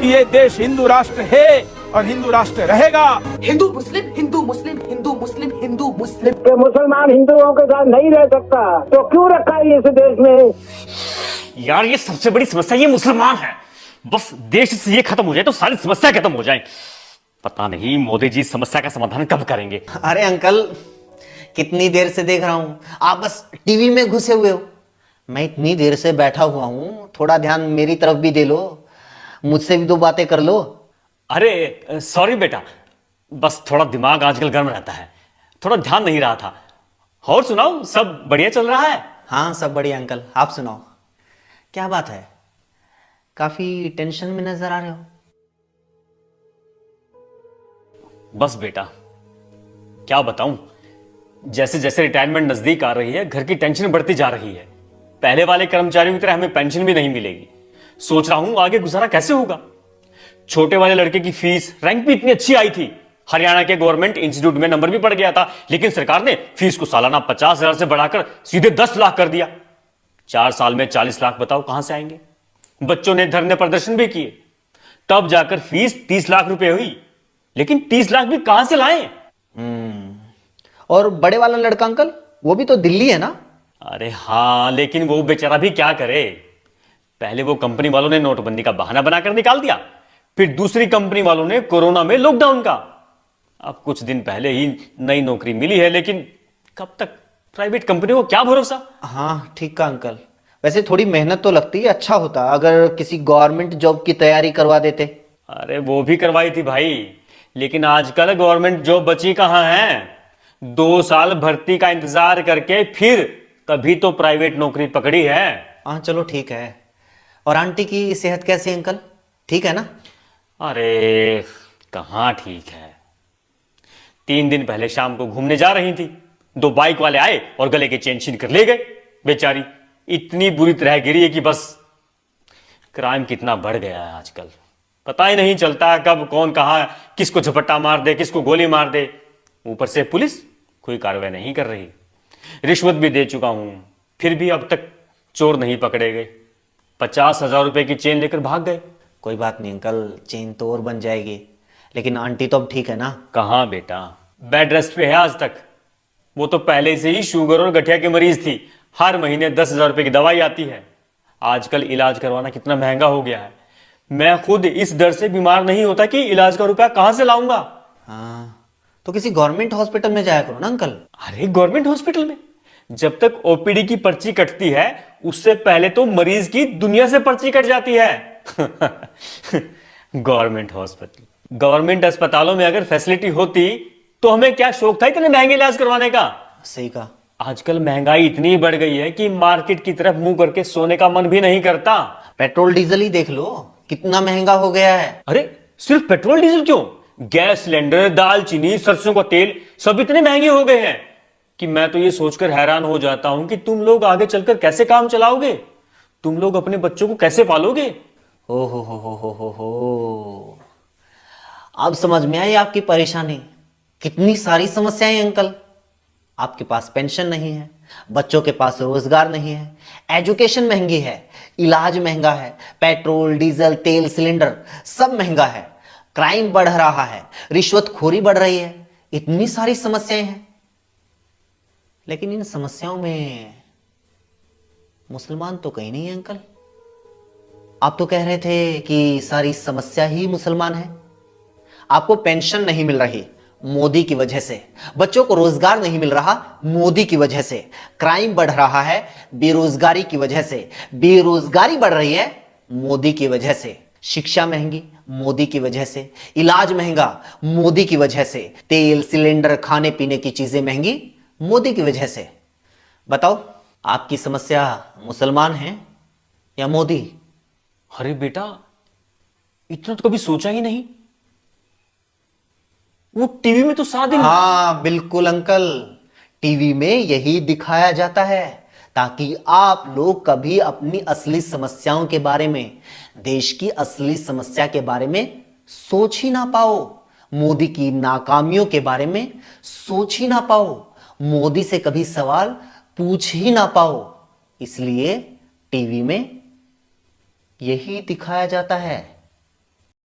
कि ये देश हिंदू राष्ट्र है और हिंदू राष्ट्र रहेगा। हिंदू मुस्लिम हिंदू मुस्लिम हिंदू मुस्लिम हिंदू मुस्लिम। कि मुसलमान हिंदुओं के साथ नहीं रह सकता तो क्यों रखा है इस देश में? यार ये सबसे बड़ी समस्या ये मुसलमान है। बस देश से ये खत्म हो जाए तो सारी समस्या खत्म हो जाए। पता नहीं मोदी जी समस्या का समाधान कब करेंगे। अरे अंकल, कितनी देर से देख रहा हूं, आप बस टीवी में घुसे हुए हो। मैं इतनी देर से बैठा हुआ हूं, थोड़ा ध्यान मेरी तरफ भी दे लो, मुझसे भी दो बातें कर लो। अरे सॉरी बेटा, बस थोड़ा दिमाग आजकल गर्म रहता है, थोड़ा ध्यान नहीं रहा था। और सुनाओ, सब बढ़िया चल रहा है? हाँ सब बढ़िया अंकल, आप सुनाओ, क्या बात है? काफी टेंशन में नजर आ रहे हो। बस बेटा क्या बताऊं, जैसे जैसे रिटायरमेंट नजदीक आ रही है घर की टेंशन बढ़ती जा रही है। पहले वाले कर्मचारियों की तरह हमें पेंशन भी नहीं मिलेगी। सोच रहा हूं आगे गुजारा कैसे होगा। छोटे वाले लड़के की फीस, रैंक भी इतनी अच्छी आई थी, हरियाणा के गवर्नमेंट इंस्टीट्यूट में नंबर भी पड़ गया था, लेकिन सरकार ने फीस को सालाना 50,000 से बढ़ाकर सीधे 10 लाख कर दिया। 4 साल में 40 लाख बताओ कहां से आएंगे। बच्चों ने धरने प्रदर्शन भी किए, तब जाकर फीस 30 लाख रुपए हुई, लेकिन 30 लाख भी कहां से लाएं? और बड़े वाला लड़का अंकल, वो भी तो दिल्ली है ना? अरे हाँ, लेकिन वो बेचारा भी क्या करे। पहले वो कंपनी वालों ने नोटबंदी का बहाना बनाकर निकाल दिया, फिर दूसरी कंपनी वालों ने कोरोना में लॉकडाउन का। अब कुछ दिन पहले ही नई नौकरी मिली है, लेकिन कब तक? प्राइवेट कंपनी को क्या भरोसा। हाँ ठीक है अंकल, वैसे थोड़ी मेहनत तो लगती है, अच्छा होता अगर किसी गवर्नमेंट जॉब की तैयारी करवा देते। अरे वो भी करवाई थी भाई, लेकिन आजकल गवर्नमेंट जॉब बची कहां है। 2 साल भर्ती का इंतजार करके फिर तभी तो प्राइवेट नौकरी पकड़ी है। हाँ चलो ठीक है। और आंटी की सेहत कैसी है अंकल, ठीक है ना? अरे कहां ठीक है। 3 दिन पहले शाम को घूमने जा रही थी, 2 बाइक वाले आए और गले के चेन छीन कर ले गए। बेचारी इतनी बुरी तरह गिरी है कि बस। क्राइम कितना बढ़ गया है आजकल, पता ही नहीं चलता कब कौन कहां किसको झपट्टा मार दे, किसको गोली मार दे। ऊपर से पुलिस कोई कार्रवाई नहीं कर रही। रिश्वत भी दे चुका हूं, फिर भी अब तक चोर नहीं पकड़े गए। 50,000 रुपए की चेन लेकर भाग गए। कोई बात नहीं अंकल, चेन तो और बन जाएगी, लेकिन आंटी तो अब ठीक है ना? कहां बेटा, बेड रेस्ट पे है आज तक। वो तो पहले से ही शुगर और गठिया की मरीज थी, हर महीने 10,000 रुपए की दवाई आती है। आजकल इलाज करवाना कितना महंगा हो गया है। मैं खुद इस डर से बीमार नहीं होता कि इलाज का रुपया कहां से लाऊंगा। हाँ तो किसी गवर्नमेंट हॉस्पिटल में जाया करो ना अंकल। अरे गवर्नमेंट हॉस्पिटल में जब तक ओपीडी की पर्ची कटती है, उससे पहले तो मरीज की दुनिया से पर्ची कट जाती है। गवर्नमेंट हॉस्पिटल, गवर्नमेंट अस्पतालों में अगर फैसिलिटी होती तो हमें क्या शौक था इतने महंगे इलाज करवाने का। सही कहा। आजकल महंगाई इतनी बढ़ गई है कि मार्केट की तरफ मुंह करके सोने का मन भी नहीं करता। पेट्रोल डीजल ही देख लो, कितना महंगा हो गया है। अरे सिर्फ पेट्रोल डीजल क्यों, गैस सिलेंडर, दालचीनी, सरसों का तेल सब इतने महंगे हो गए हैं कि मैं तो ये सोचकर हैरान हो जाता हूं कि तुम लोग आगे चलकर कैसे काम चलाओगे। तुम लोग अपने बच्चों को कैसे पालोगे। ओ हो। अब समझ में आई आपकी परेशानी। कितनी सारी समस्याएं अंकल। आपके पास पेंशन नहीं है, बच्चों के पास रोजगार नहीं है, एजुकेशन महंगी है, इलाज महंगा है, पेट्रोल डीजल तेल सिलेंडर सब महंगा है, क्राइम बढ़ रहा है, रिश्वतखोरी बढ़ रही है, इतनी सारी समस्याएं हैं। लेकिन इन समस्याओं में मुसलमान तो कहीं नहीं है अंकल। आप तो कह रहे थे कि सारी समस्या ही मुसलमान है। आपको पेंशन नहीं मिल रही मोदी की वजह से, बच्चों को रोजगार नहीं मिल रहा मोदी की वजह से, क्राइम बढ़ रहा है बेरोजगारी की वजह से, बेरोजगारी बढ़ रही है मोदी की वजह से, शिक्षा महंगी मोदी की वजह से, इलाज महंगा मोदी की वजह से, तेल सिलेंडर खाने पीने की चीजें महंगी मोदी की वजह से। बताओ आपकी समस्या मुसलमान है या मोदी? अरे बेटा इतना तो कभी सोचा ही नहीं। वो टीवी में तो सारा दिन। हाँ बिल्कुल अंकल, टीवी में यही दिखाया जाता है ताकि आप लोग कभी अपनी असली समस्याओं के बारे में, देश की असली समस्या के बारे में सोच ही ना पाओ, मोदी की नाकामियों के बारे में सोच ही ना पाओ, मोदी से कभी सवाल पूछ ही ना पाओ। इसलिए टीवी में यही दिखाया जाता है।